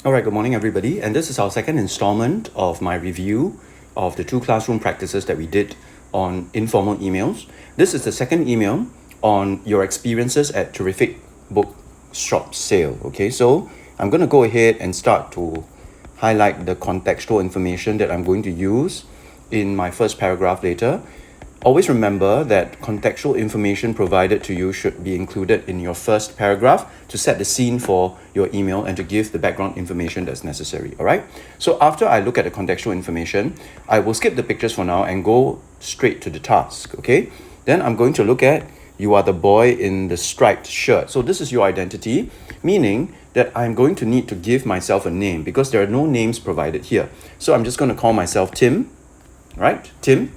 All right, good morning, everybody. And this is our second installment of my review of the 2 classroom practices that we did on informal emails. This is the second email on your experiences at Terrific Bookshop sale. Okay, so I'm going to go ahead and start to highlight the contextual information that I'm going to use in my first paragraph later. Always remember that contextual information provided to you should be included in your first paragraph to set the scene for your email and to give the background information that's necessary, all right? So after I look at the contextual information, I will skip the pictures for now and go straight to the task, okay? Then I'm going to look at you are the boy in the striped shirt. So this is your identity, meaning that I'm going to need to give myself a name because there are no names provided here. So I'm just going to call myself Tim, right? Tim.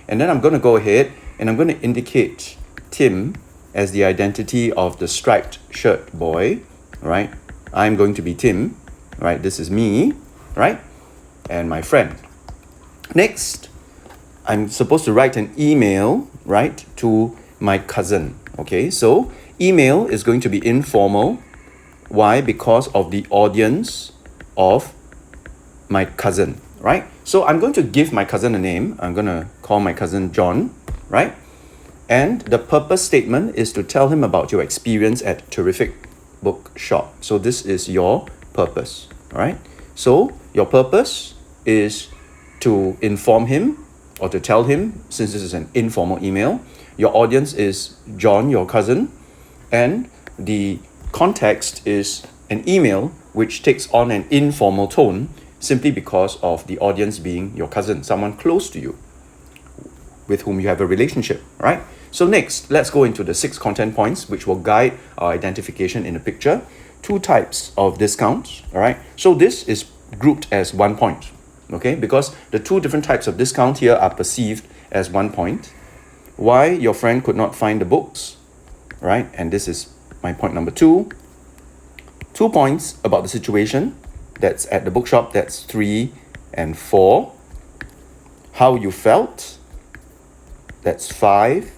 And then I'm going to go ahead and I'm going to indicate Tim as the identity of the striped shirt boy, right? I'm going to be Tim, right? This is me, right? And my friend. Next, I'm supposed to write an email, right, to my cousin, okay? So email is going to be informal. Why? Because of the audience of my cousin, right? So I'm going to give my cousin a name. I'm going to call my cousin John, right? And the purpose statement is to tell him about your experience at Terrific Bookshop. So this is your purpose, all right? So your purpose is to inform him or to tell him, since this is an informal email. Your audience is John, your cousin, and the context is an email which takes on an informal tone simply because of the audience being your cousin, someone close to you with whom you have a relationship, right? So next, let's go into the 6 content points which will guide our identification in the picture. 2 types of discounts, all right? So this is grouped as 1 point, okay? Because the 2 different types of discount here are perceived as 1 point. Why your friend could not find the books, right? And this is my point number 2. 2 points about the situation that's at the bookshop, that's 3 and 4. How you felt, that's 5.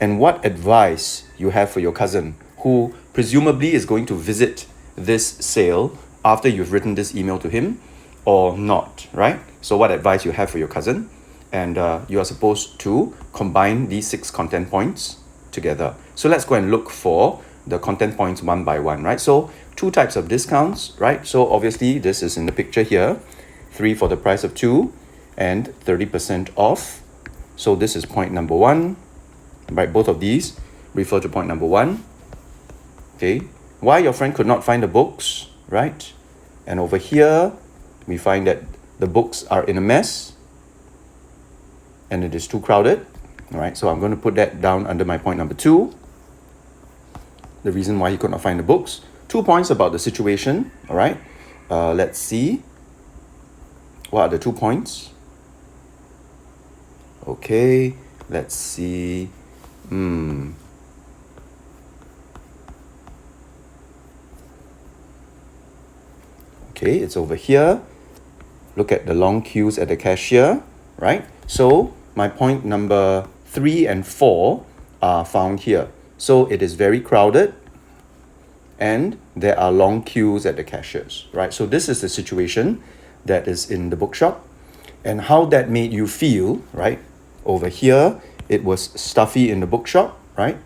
And what advice you have for your cousin who presumably is going to visit this sale after you've written this email to him or not, right? So what advice you have for your cousin, and you are supposed to combine these 6 content points together. So let's go and look for the content points one by one, right? So 2 types of discounts, right? So obviously this is in the picture here, 3 for the price of 2 and 30% off. So this is point number 1, right? Both of these refer to point number 1. Okay, why your friend could not find the books, right? And over here, we find that the books are in a mess and it is too crowded. All right, so I'm going to put that down under my point number 2. The reason why he could not find the books. 2 points about the situation, all right? Let's see. What are the 2 points? Okay, let's see. Okay, it's over here. Look at the long queues at the cashier, right? So my point number 3 and 4 are found here. So it is very crowded and there are long queues at the cashiers, right? So this is the situation that is in the bookshop and how that made you feel, right? Over here, it was stuffy in the bookshop, right?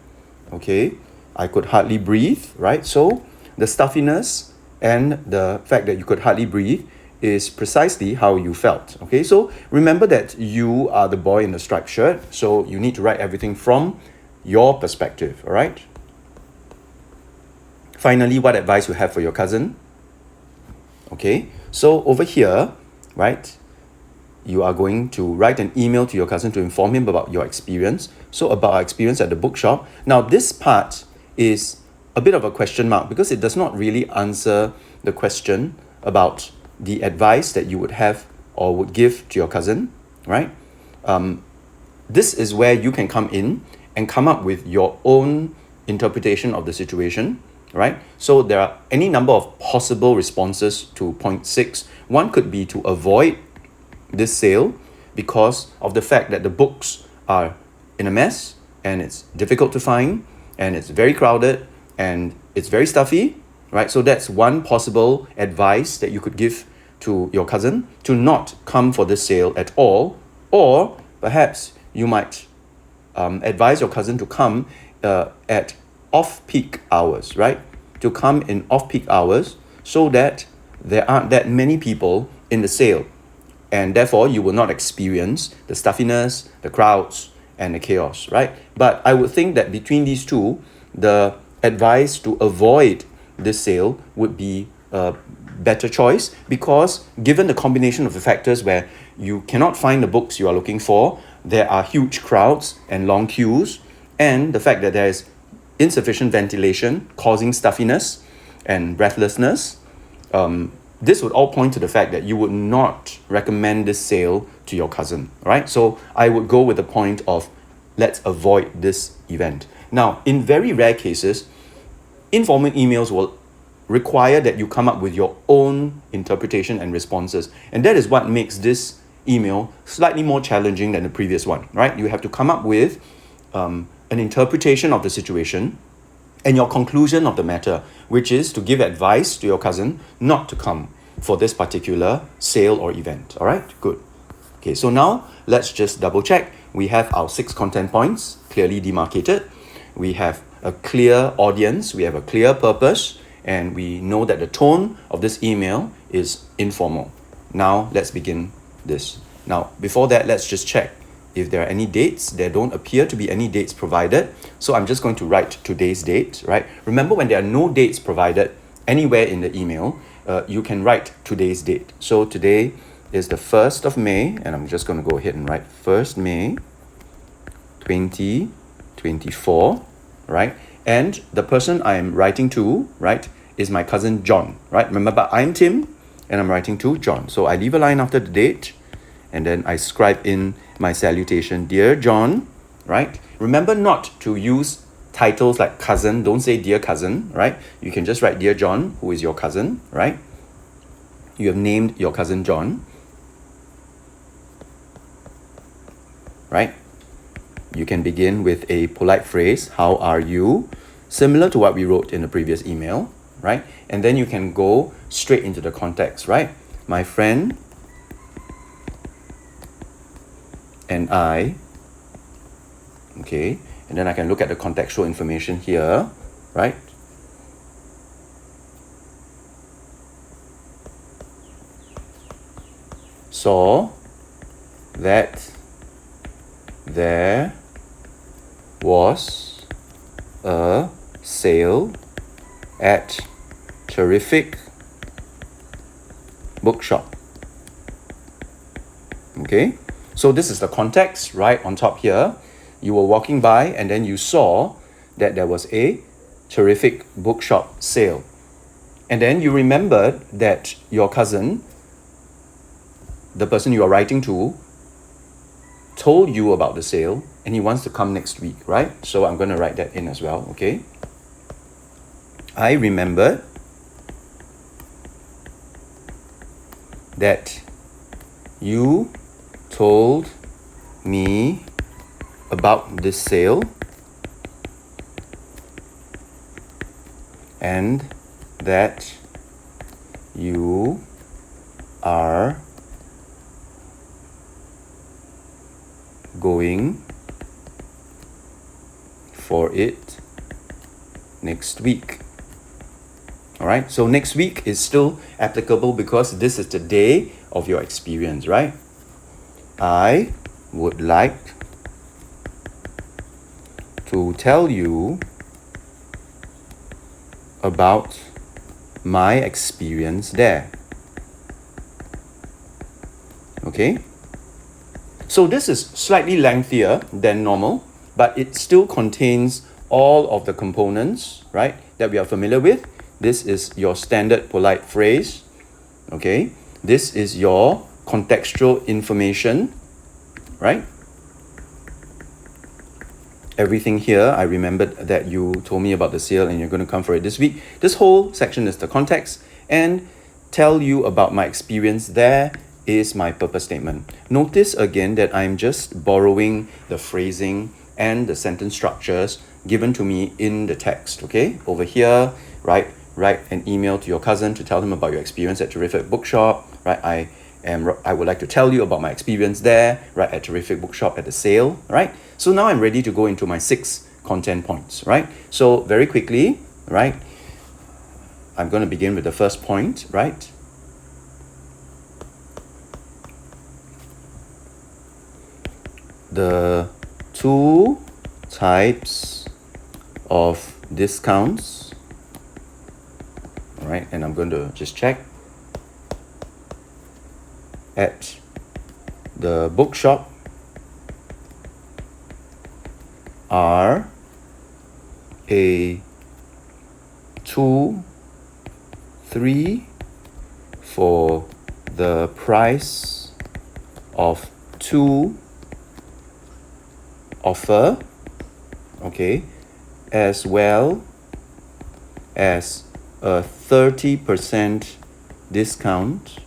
Okay, I could hardly breathe, right? So the stuffiness and the fact that you could hardly breathe is precisely how you felt, okay? So remember that you are the boy in the striped shirt, so you need to write everything from your perspective, all right? Finally, what advice you have for your cousin? Okay, so over here, right, you are going to write an email to your cousin to inform him about your experience. So about our experience at the bookshop. Now, this part is a bit of a question mark because it does not really answer the question about the advice that you would have or would give to your cousin, right? This is where you can come in and come up with your own interpretation of the situation, right? So there are any number of possible responses to point 6. One could be to avoid this sale because of the fact that the books are in a mess and it's difficult to find and it's very crowded and it's very stuffy, right? So that's one possible advice that you could give to your cousin, to not come for this sale at all, or perhaps you might advise your cousin to come at off-peak hours, right? To come in off-peak hours so that there aren't that many people in the sale, and therefore you will not experience the stuffiness, the crowds, and the chaos, right? But I would think that between these two, the advice to avoid this sale would be a better choice, because given the combination of the factors where you cannot find the books you are looking for, there are huge crowds and long queues, and the fact that there is insufficient ventilation causing stuffiness and breathlessness, this would all point to the fact that you would not recommend this sale to your cousin, right? So I would go with the point of, let's avoid this event. Now, in very rare cases, informal emails will require that you come up with your own interpretation and responses. And that is what makes this email slightly more challenging than the previous one, right? You have to come up with an interpretation of the situation and your conclusion of the matter, which is to give advice to your cousin not to come for this particular sale or event. All right, good. Okay, so now let's just double check. We have our 6 content points clearly demarcated. We have a clear audience. We have a clear purpose. And we know that the tone of this email is informal. Now let's begin this. Now, before that, let's just check if there are any dates. There don't appear to be any dates provided. So I'm just going to write today's date, right? Remember, when there are no dates provided anywhere in the email, you can write today's date. So today is the 1st of May, and I'm just going to go ahead and write 1st May 2024, right? And the person I'm writing to, right, is my cousin John, right? Remember, I'm Tim, and I'm writing to John. So I leave a line after the date, and then I scribe in my salutation, Dear John, right? Remember not to use titles like cousin. Don't say dear cousin, right? You can just write Dear John, who is your cousin, right? You have named your cousin John, right? You can begin with a polite phrase, how are you? Similar to what we wrote in the previous email, right? And then you can go straight into the context, right? My friend and I, okay? And then I can look at the contextual information here, right? Saw that there was a sale at Terrific Bookshop. Okay, so this is the context right on top here. You were walking by and then you saw that there was a Terrific Bookshop sale. And then you remembered that your cousin, the person you are writing to, told you about the sale and he wants to come next week, right? So I'm going to write that in as well, okay? I remembered that you told me about this sale and that you are going for it next week. All right, so next week is still applicable because this is the day of your experience, right? I would like to tell you about my experience there. Okay? So this is slightly lengthier than normal, but it still contains all of the components, right, that we are familiar with. This is your standard polite phrase, okay? This is your contextual information, right? Everything here, I remembered that you told me about the sale and you're going to come for it this week. This whole section is the context, and tell you about my experience there is my purpose statement. Notice again that I'm just borrowing the phrasing and the sentence structures given to me in the text, okay? Over here, right, write an email to your cousin to tell him about your experience at Terrific Bookshop, right? I would like to tell you about my experience there, right, at Terrific Bookshop at the sale, right? So now I'm ready to go into my 6 content points, right? So very quickly, right, I'm going to begin with the first point, right? The 2 types of discounts, all right, and I'm going to just check at the bookshop are a 2, 3 for the price of 2 offer, okay, as well as a 30% discount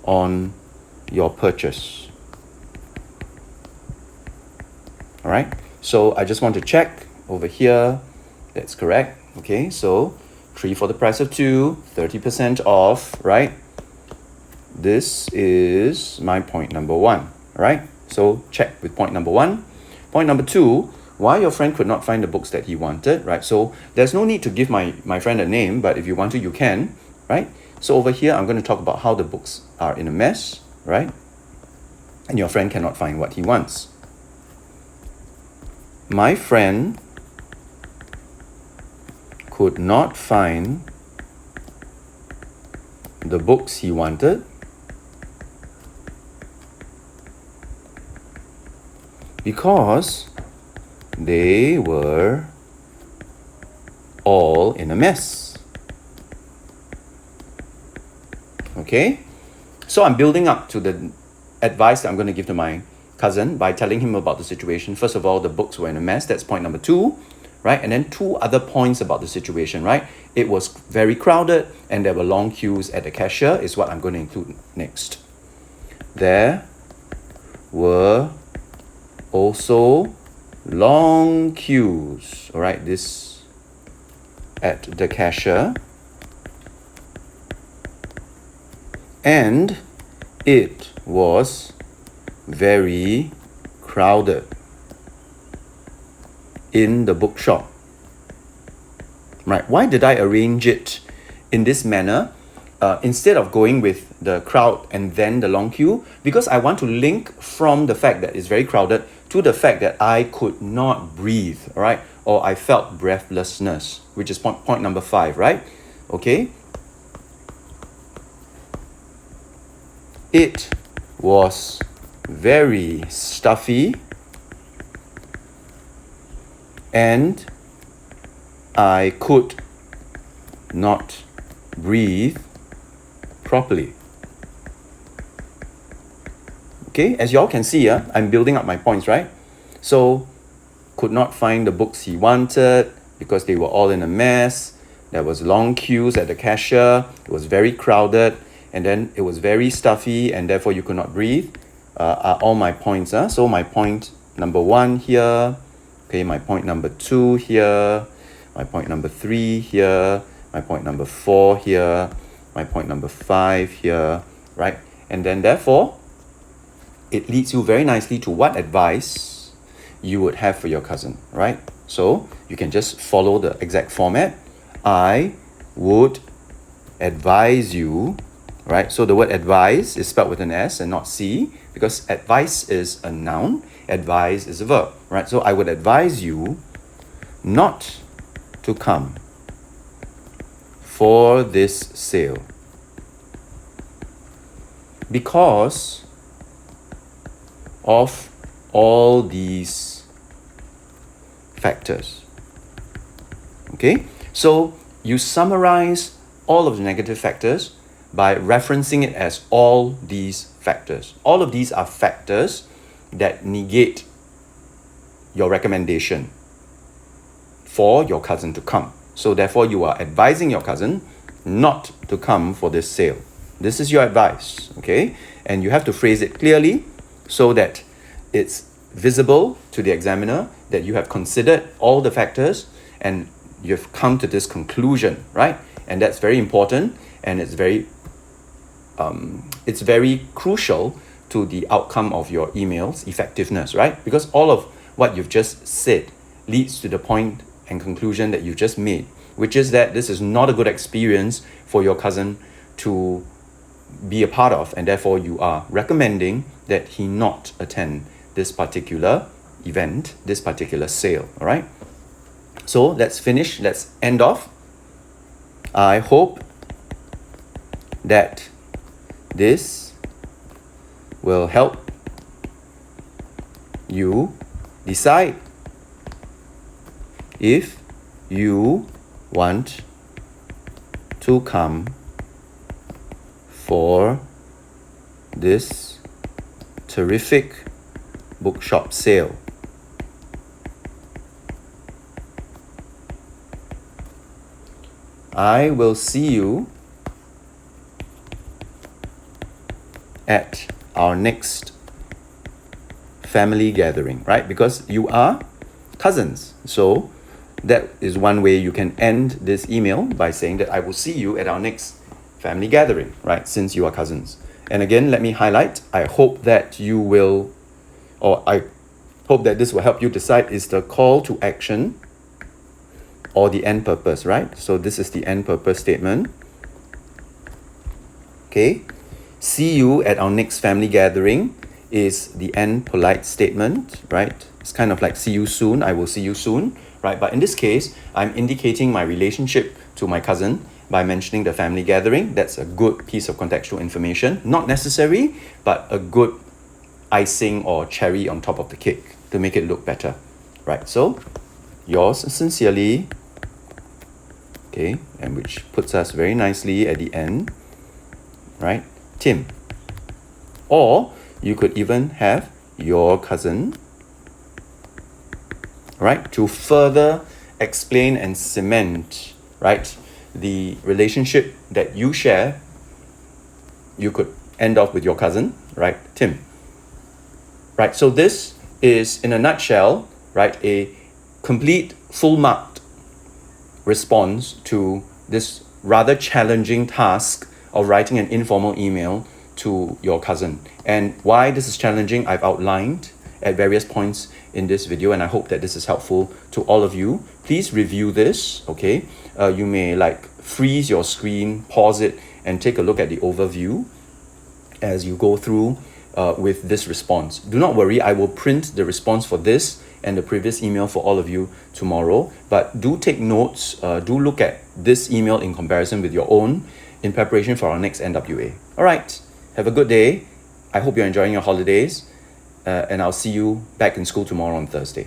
on your purchase. All right, so I just want to check over here, that's correct. Okay, so 3 for the price of 2, 30% off, right? This is my point number 1, right? So check with point number 1. Point number 2, why your friend could not find the books that he wanted, right? So there's no need to give my friend a name, but if you want to, you can, right? So over here, I'm going to talk about how the books are in a mess, right? And your friend cannot find what he wants. My friend could not find the books he wanted because they were all in a mess. Okay? So I'm building up to the advice that I'm going to give to my cousin by telling him about the situation. First of all, the books were in a mess. That's point number 2, right? And then 2 other points about the situation, right? It was very crowded and there were long queues at the cashier is what I'm going to include next. There were also long queues, all right, this at the cashier, and it was very crowded in the bookshop. Right, why did I arrange it in this manner instead of going with the crowd and then the long queue? Because I want to link from the fact that it's very crowded to the fact that I could not breathe, all right, or I felt breathlessness, which is point number 5, right? Okay. It was very stuffy and I could not breathe properly. Okay, as y'all can see, I'm building up my points, right? So, could not find the books he wanted because they were all in a mess. There was long queues at the cashier. It was very crowded. And then it was very stuffy and therefore you could not breathe. Are all my points. So my point number 1 here. Okay, my point number 2 here. My point number 3 here. My point number 4 here. My point number 5 here. Right? And then therefore, it leads you very nicely to what advice you would have for your cousin, right? So you can just follow the exact format. I would advise you, right? So the word advise is spelled with an S and not C because advice is a noun, advise is a verb, right? So I would advise you not to come for this sale because of all these factors. Okay, so you summarize all of the negative factors by referencing it as all these factors. All of these are factors that negate your recommendation for your cousin to come. So therefore, you are advising your cousin not to come for this sale. This is your advice, okay? And you have to phrase it clearly so that it's visible to the examiner that you have considered all the factors and you've come to this conclusion, right? And that's very important, and it's very crucial to the outcome of your email's effectiveness, right? Because all of what you've just said leads to the point and conclusion that you just made, which is that this is not a good experience for your cousin to be a part of, and therefore you are recommending that he not attend this particular event, this particular sale, all right? So let's end off. I hope that this will help you decide if you want to come for this terrific bookshop sale. I will see you at our next family gathering, right? Because you are cousins. So that is one way you can end this email, by saying that I will see you at our next family gathering, right? Since you are cousins. And again, let me highlight, I hope that this will help you decide, is the call to action or the end purpose, right? So this is the end purpose statement. Okay. See you at our next family gathering is the end polite statement, right? It's kind of like see you soon, I will see you soon, right? But in this case, I'm indicating my relationship to my cousin by mentioning the family gathering. That's a good piece of contextual information. Not necessary, but a good icing or cherry on top of the cake to make it look better, right? So, yours sincerely, okay, and which puts us very nicely at the end, right? Tim. Or you could even have your cousin, right, to further explain and cement, right, the relationship that you share. You could end off with your cousin, right, Tim. Right, so this is, in a nutshell, right, a complete, full-marked response to this rather challenging task of writing an informal email to your cousin. And why this is challenging, I've outlined at various points in this video, and I hope that this is helpful to all of you. Please review this, okay? You may freeze your screen, pause it, and take a look at the overview as you go through with this response. Do not worry, I will print the response for this and the previous email for all of you tomorrow, but do take notes, do look at this email in comparison with your own in preparation for our next NWA. All right, have a good day. I hope you're enjoying your holidays, and I'll see you back in school tomorrow on Thursday.